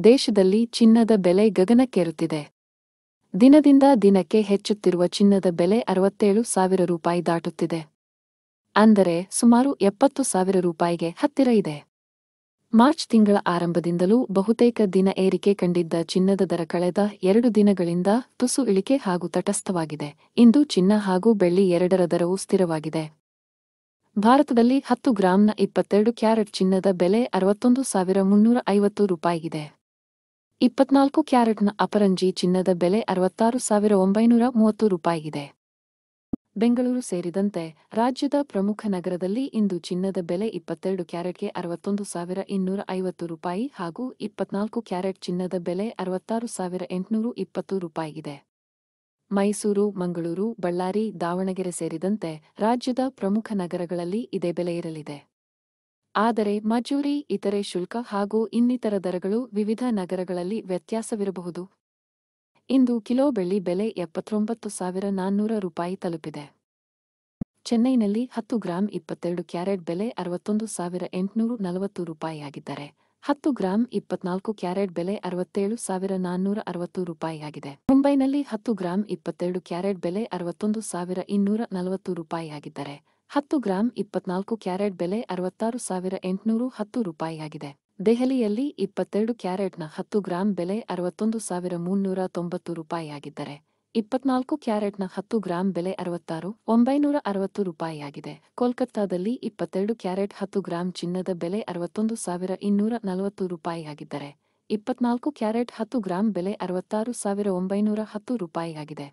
ದೇಶದಲ್ಲಿ ಚಿನ್ನದ ಬೆಲೆ ಗಗನಕ್ಕೇರುತ್ತಿದೆ. ದಿನದಿಂದ ದಿನಕ್ಕೆ ಹೆಚ್ಚುತ್ತಿರುವ ಚಿನ್ನದ ಬೆಲೆ 67,000 ರೂಪಾಯಿ ದಾಟುತ್ತಿದೆ. ಅಂದರೆ ಸುಮಾರು 70,000 ರೂಪಾಯಿಗೆ ಹತ್ತಿರ ಇದೆ. ಮಾರ್ಚ್ ತಿಂಗಳ ಆರಂಭದಿಂದಲೂ ಬಹುತೇಕ ದಿನ ಏರಿಕೆ ಕಂಡಿದ್ದ ಚಿನ್ನದ ದರ ಕಳೆದ 2 ದಿನಗಳಿಂದ ತುಸು ಇಳಿಕೆ ಹಾಗೂ ತಟಸ್ಥವಾಗಿದೆ. ಇಂದು ಚಿನ್ನ ಹಾಗೂ ಬೆಳ್ಳಿ ಎರಡರ ದರವೂ ಸ್ಥಿರವಾಗಿದೆ. ಭಾರತದಲ್ಲಿ 10 ಗ್ರಾಂನ 22 ಕ್ಯಾರೆಟ್ ಚಿನ್ನದ ಬೆಲೆ 61,350 ರೂಪಾಯಿಗಿದೆ. 24 ಕ್ಯಾರೆಟ್ನ ಅಪರಂಜಿ ಚಿನ್ನದ ಬೆಲೆ 66,930 ರೂಪಾಯಿಗಿದೆ. ಬೆಂಗಳೂರು ಸೇರಿದಂತೆ ರಾಜ್ಯದ ಪ್ರಮುಖ ನಗರದಲ್ಲಿ ಇಂದು ಚಿನ್ನದ ಬೆಲೆ 22 ಕ್ಯಾರೆಟ್ಗೆ 61,250 ರೂಪಾಯಿ ಹಾಗೂ 24 ಕ್ಯಾರೆಟ್ ಚಿನ್ನದ ಬೆಲೆ 66,820 ರೂಪಾಯಿಗಿದೆ. ಮೈಸೂರು, ಮಂಗಳೂರು, ಬಳ್ಳಾರಿ, ದಾವಣಗೆರೆ ಸೇರಿದಂತೆ ರಾಜ್ಯದ ಪ್ರಮುಖ ನಗರಗಳಲ್ಲಿ ಇದೇ ಬೆಲೆ ಇರಲಿದೆ. ಆದರೆ ಮಜೂರಿ, ಇತರೆ ಶುಲ್ಕ ಹಾಗೂ ಇನ್ನಿತರ ದರಗಳು ವಿವಿಧ ನಗರಗಳಲ್ಲಿ ವ್ಯತ್ಯಾಸವಿರಬಹುದು. ಇಂದು ಕಿಲೋ ಬೆಳ್ಳಿ ಬೆಲೆ 79,400 ರೂಪಾಯಿ ತಲುಪಿದೆ. ಚೆನ್ನೈನಲ್ಲಿ 10 ಗ್ರಾಂ 22 ಕ್ಯಾರೆಟ್ ಬೆಲೆ 61,840 ರೂಪಾಯಿಯಾಗಿದ್ದರೆ 10 ಗ್ರಾಂ 24 ಕ್ಯಾರೆಟ್ ಬೆಲೆ 67,460 ರೂಪಾಯಿಯಾಗಿದೆ. ಮುಂಬೈನಲ್ಲಿ 10 ಗ್ರಾಂ 22 ಕ್ಯಾರೆಟ್ ಬೆಲೆ 61,240 ರೂಪಾಯಿಯಾಗಿದ್ದರೆ 10 ಗ್ರಾಂ 24 ಕ್ಯಾರೆಟ್ ಬೆಲೆ 66,810 ರೂಪಾಯಿಯಾಗಿದೆ. ದೆಹಲಿಯಲ್ಲಿ 22 ಕ್ಯಾರೆಟ್ನ 10 ಗ್ರಾಂ ಬೆಲೆ 61,390 ರೂಪಾಯಿಯಾಗಿದ್ದರೆ 24 ಕ್ಯಾರೆಟ್ನ 10 ಗ್ರಾಂ ಬೆಲೆ 66,960 ರೂಪಾಯಿಯಾಗಿದೆ. ಕೋಲ್ಕತ್ತಾದಲ್ಲಿ 22 ಕ್ಯಾರೆಟ್ 10 ಗ್ರಾಂ ಚಿನ್ನದ ಬೆಲೆ 61,240 ರೂಪಾಯಿಯಾಗಿದ್ದರೆ 24 ಕ್ಯಾರೆಟ್ 10 ಗ್ರಾಂ ಬೆಲೆ 66,910 ರೂಪಾಯಿಯಾಗಿದೆ.